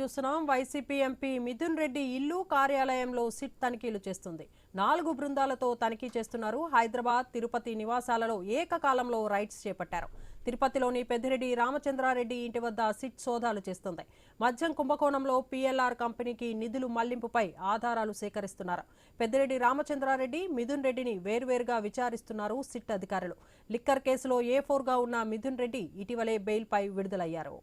చూస్తున్నాం. YCP MP Mithun Reddy ఇల్లు కార్యాలయంలో సిట్ తనిఖీలు చేస్తుంది. 4 బృందాలతో తనిఖీ చేస్తున్నారు. హైదరాబాద్, తిరుపతి నివాసాలలో ఏకకాలంలో రైడ్స్ చేపట్టారు. తిరుపతిలోని పెద్దిరెడ్డి రామచంద్రారెడ్డి ఇంటి వద్ద సిట్ సోదాలు చేస్తుంది. మద్యం కుంభకోణంలో PLR కంపెనీకి నిధులు మళ్లింపుపై ఆధారాలు సేకరిస్తున్నారు. పెద్దిరెడ్డి రామచంద్రారెడ్డి, మిథున్ రెడ్డిని వేర్వేరుగా విచారిస్తున్నారు సిట్ అధికారులు. లిక్కర్ కేసులో A4గా ఉన్న మిథున్ రెడ్డి ఇటీవలే బెయిల్పై విడుదలయ్యారు.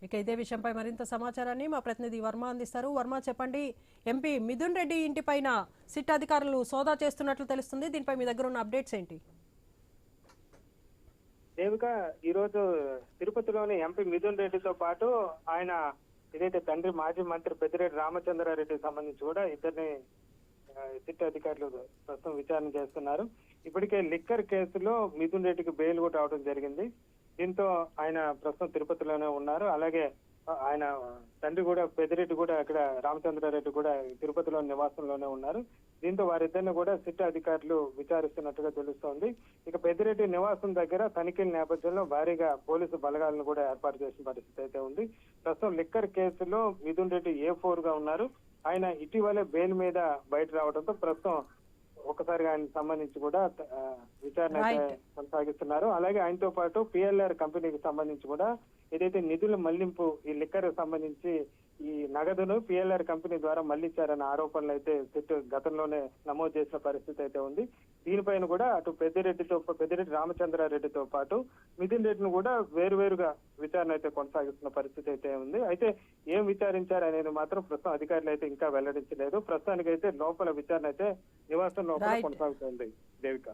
ఇక ఇదే విషయంపై మరింత సమాచారాన్ని మా ప్రతినిధి వర్మ అందిస్తారు. వర్మ, చెప్పండి. ఎంపీ మిథున్ రెడ్డి ఇంటిపైన సిట్ అధికారులు సోదా చేస్తున్నట్లు తెలుస్తుంది. దీనిపై మీ దగ్గర ఉన్న అప్డేట్స్ ఏంటి? దేవిక, ఈరోజు తిరుపతిలోని ఎంపీ మిథున్ రెడ్డితో పాటు ఆయన ఏదైతే తండ్రి మాజీ మంత్రి పెద్దిరెడ్డి రామచంద్రారెడ్డికి సంబంధించి కూడా ఇద్దరిని సిట్ అధికారులు ప్రస్తుతం విచారణ చేస్తున్నారు. ఇప్పటికే లిక్కర్ కేసులో మిథున్ రెడ్డికి బెయిల్ కూడా రావడం జరిగింది. దీంతో ఆయన ప్రస్తుతం తిరుపతిలోనే ఉన్నారు. అలాగే ఆయన తండ్రి కూడా పెద్దిరెడ్డి కూడా అక్కడ రామచంద్రారెడ్డి కూడా తిరుపతిలో నివాసంలోనే ఉన్నారు. దీంతో వారిద్దరిని కూడా సిట్ అధికారులు విచారిస్తున్నట్టుగా తెలుస్తోంది. ఇక పెద్దిరెడ్డి నివాసం దగ్గర తనిఖీల నేపథ్యంలో భారీగా పోలీసు బలగాలను కూడా ఏర్పాటు చేసిన పరిస్థితి అయితే ఉంది. ప్రస్తుతం లిక్కర్ కేసులో మిథున్ రెడ్డి A4గా ఉన్నారు. ఆయన ఇటీవలే బెయిల్ మీద బయట రావడంతో ప్రస్తుతం ఒకసారిగా ఆయనకు సంబంధించి కూడా విచారణ అయితే కొనసాగిస్తున్నారు. అలాగే ఆయనతో పాటు PLR కంపెనీకి సంబంధించి కూడా ఏదైతే నిధుల మళ్లింపు ఈ లిక్కర్ సంబంధించి ఈ నగదును PLR కంపెనీ ద్వారా మళ్లించారన్న ఆరోపణలు అయితే సిట్ గతంలోనే నమోదు చేసిన పరిస్థితి అయితే ఉంది. దీనిపైన కూడా అటు పెద్దిరెడ్డి రామచంద్రారెడ్డితో పాటు మిథున్ రెడ్డిని కూడా వేరువేరుగా విచారణ అయితే కొనసాగిస్తున్న పరిస్థితి అయితే ఉంది. అయితే ఏం విచారించారు అనేది మాత్రం ప్రస్తుతం అధికారులు అయితే ఇంకా వెల్లడించలేదు. ప్రస్తుతానికైతే లోపల విచారణ అయితే నివాసం లోపల కొనసాగుతుంది. దేవిక.